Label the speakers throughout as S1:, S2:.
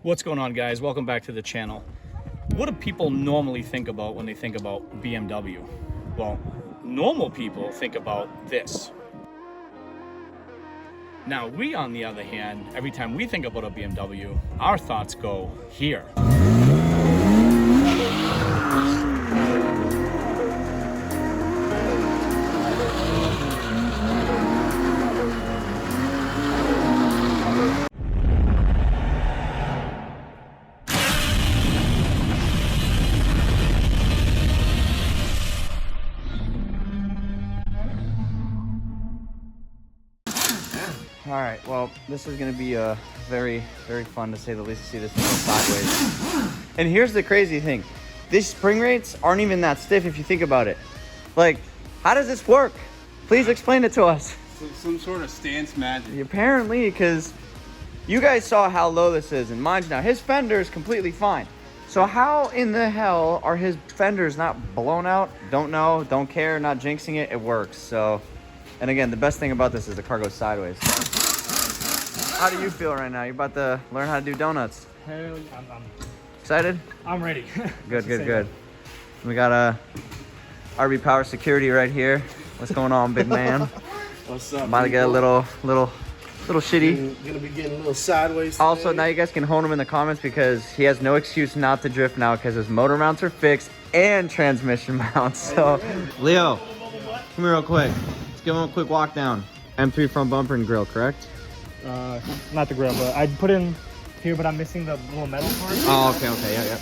S1: What's going on, guys? Welcome back to the channel. What do people normally think about when they think about BMW? Well, normal people think about this. Now, we, on the other hand, every time we think about a BMW, our thoughts go here.
S2: All right, well, this is gonna be very fun to say the least to see this thing go sideways. And here's the crazy thing. These spring rates aren't even that stiff if you think about it. Like, how does this work? Please explain it to us.
S3: Some sort of stance magic.
S2: Apparently, because you guys saw how low this is, and mind you now, his fender is completely fine. So how in the hell are his fenders not blown out? Don't know, don't care, not jinxing it, it works. So, and again, the best thing about this is the car goes sideways. How do you feel right now? You're about to learn how to do donuts.
S4: Hell, I'm
S2: Excited?
S4: I'm ready.
S2: Good. We got RB Power Security right here. What's going on, big man?
S5: What's up?
S2: About to get a little shitty.
S5: Gonna be getting a little sideways today.
S2: Also, now you guys can hone him in the comments because he has no excuse not to drift now because his motor mounts are fixed and transmission mounts. So, Leo, come here real quick. Let's give him a quick walk down. M3 front bumper and grill, correct?
S4: Not the grill, but I put in here, but I'm missing the little metal part.
S2: Oh, okay, yeah.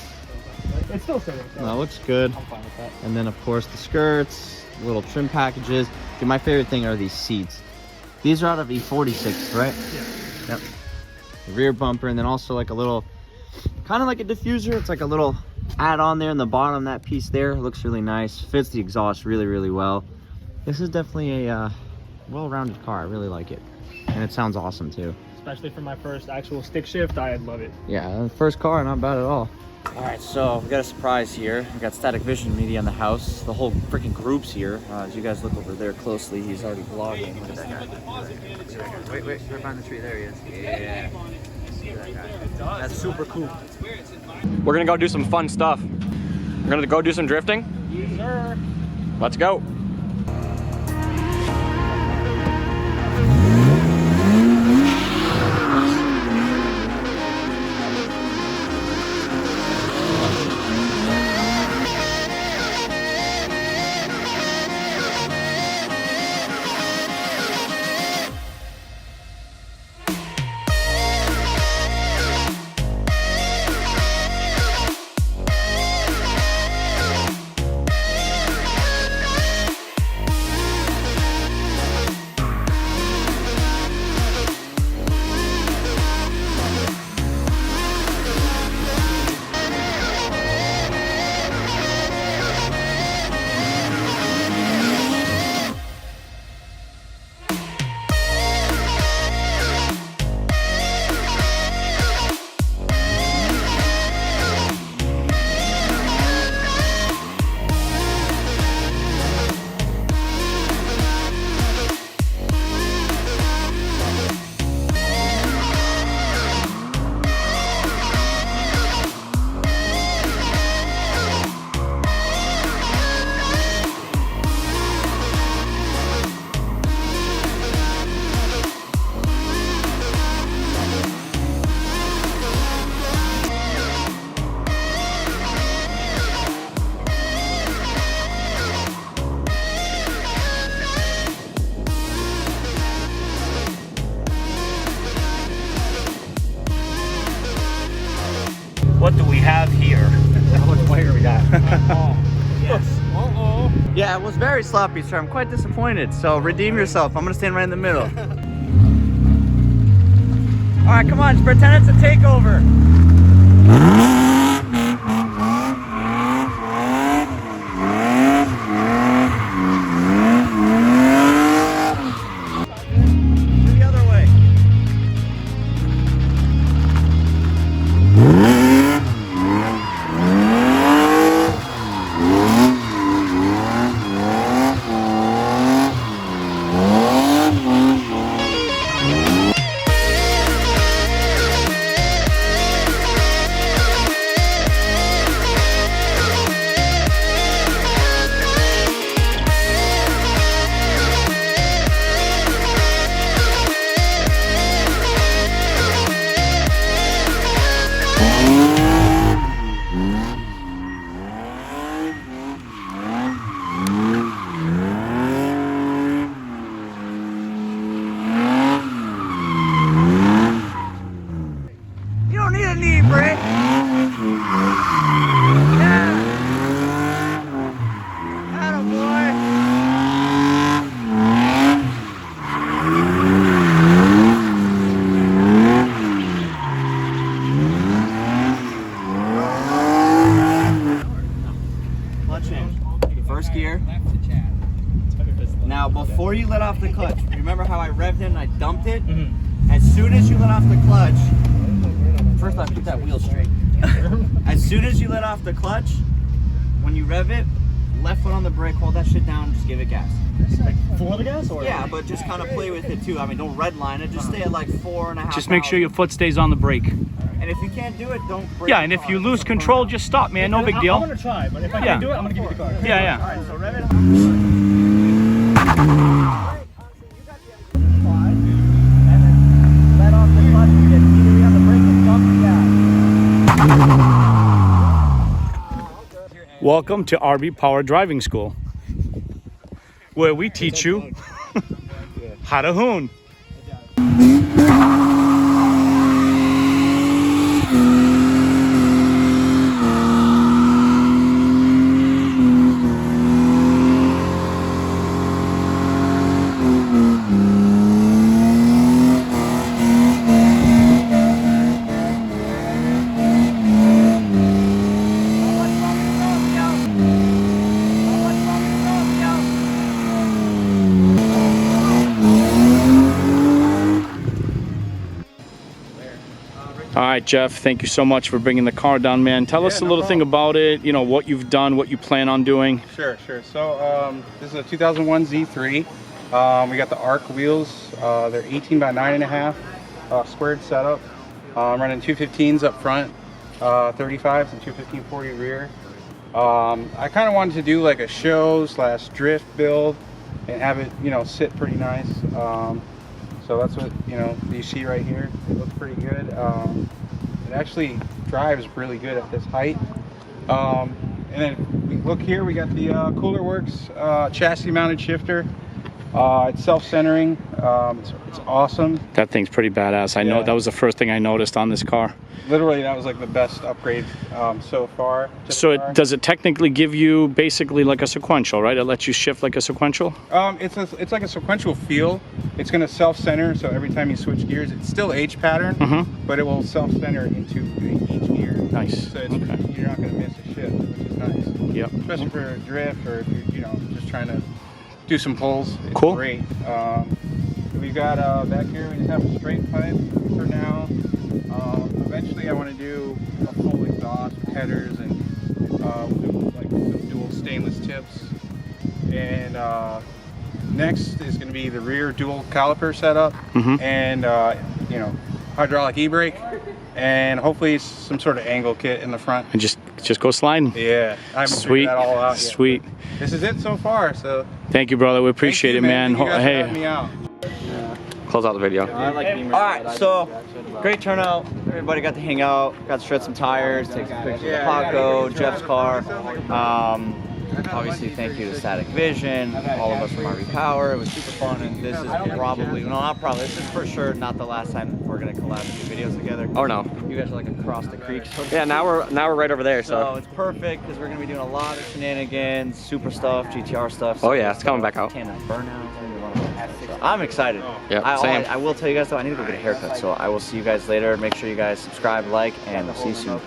S4: It's still sitting. So
S2: No, looks good.
S4: I'm fine with that.
S2: And then, of course, the skirts, little trim packages. Dude, my favorite thing are these seats. These are out of E46, right?
S4: Yeah.
S2: Yep. The rear bumper, and then also like a little, kind of like a diffuser. It's like a little add-on there in the bottom. That piece there looks really nice. Fits the exhaust really well. This is definitely a well-rounded car. I really like it, and it sounds awesome too.
S4: Especially for my first actual stick shift, I love it.
S2: Yeah, the first car, not bad at all. All right, so we got a surprise here. We got Static Vision Media in the house. The whole freaking group's here. As you guys look over there closely, he's already vlogging. Look at that guy. Wait, right behind the tree. There he is. Yeah. Look at that guy. That's super cool.
S6: We're gonna go do some fun stuff. We're gonna go do some drifting.
S4: Yes, sir.
S6: Let's go.
S1: What do we have here?
S4: How much player we got?
S1: Yes.
S2: Yeah, it was very sloppy, sir. I'm quite disappointed. So redeem yourself. I'm gonna stand right in the middle. All right, come on, just pretend it's a takeover. The other way. You don't need a knee brake. Yeah. Attaboy. Clutch in. First gear. Now, before you let off the clutch, remember how I revved it and I dumped it? As soon as you let off the clutch, first off, keep that wheel straight. As soon as you let off the clutch, when you rev it, left foot on the brake, hold that shit down, and just give it gas.
S4: Like for the gas or?
S2: Yeah, but just kind of play with it too. I mean, don't redline it. Just stay at like 4.5.
S1: Just make sure your foot stays on the brake.
S2: And if you can't do it, don't brake.
S1: Yeah, and if you lose control, just stop, man. No big
S4: I'm
S1: deal.
S4: gonna try, but if I
S1: Yeah.
S4: can't do it, I'm gonna give you the car.
S1: Yeah, yeah.
S2: Alright, so rev it.
S1: Welcome to RB Power Driving School, where we teach you how to hoon. All right, Jeff, thank you so much for bringing the car down, man. Tell us a little thing about it, you know, what you've done, what you plan on doing.
S3: Sure. So this is a 2001 Z3. We got the ARC wheels. They're 18 by 9.5, squared setup. I'm running 215s up front, 35s and 215/40 rear. I kind of wanted to do like a show / drift build and have it, you know, sit pretty nice. So that's what, you know, you see right here. It looks pretty good. It actually drives really good at this height. And then we look here, we got the Cooler Works chassis mounted shifter. It's self-centering. It's awesome.
S1: That thing's pretty badass. I know that was the first thing I noticed on this car.
S3: Literally, that was like the best upgrade so far.
S1: So does it technically give you basically like a sequential, right? It lets you shift like a sequential?
S3: It's like a sequential feel. It's going to self-center, so every time you switch gears, it's still H pattern, but it will self-center into each gear.
S1: Nice.
S3: So it's, you're not going to miss a shift, which is nice.
S1: Yep.
S3: Especially for a drift, or if you're, you know, just trying to do some pulls. It's
S1: Cool.
S3: great. We got back here, we just have a straight pipe for now. Eventually I want to do a full exhaust with headers, and we'll do like some dual stainless tips. And next is going to be the rear dual caliper setup, and you know, hydraulic e-brake, and hopefully some sort of angle kit in the front.
S1: And just go sliding.
S3: Yeah, I haven't
S1: Sweet.
S3: figured that all out yet.
S1: Sweet.
S3: This is it so far. So
S1: Thank you, brother. We appreciate it, man.
S3: Thank you guys for having me
S1: Hey,
S3: out.
S6: Close out the video.
S2: Alright, so great turnout. Everybody got to hang out, got to shred some tires, take some pictures of Paco, Jeff's car. Obviously, thank you to Static Vision, all of us from RV Power. It was super fun, and this is probably, no, not probably, this is for sure not the last time we're gonna collab and do videos together.
S6: Oh no.
S2: You guys are like across the creek. So
S6: Yeah, now we're right over there.
S2: So it's perfect because we're gonna be doing a lot of shenanigans, super stuff, GTR stuff.
S6: Oh yeah, it's coming back out.
S2: Can't burnout. I'm excited.
S6: Yeah, same.
S2: I will tell you guys though, I need to go get a haircut, so I will see you guys later. Make sure you guys subscribe, like, and we'll see you soon.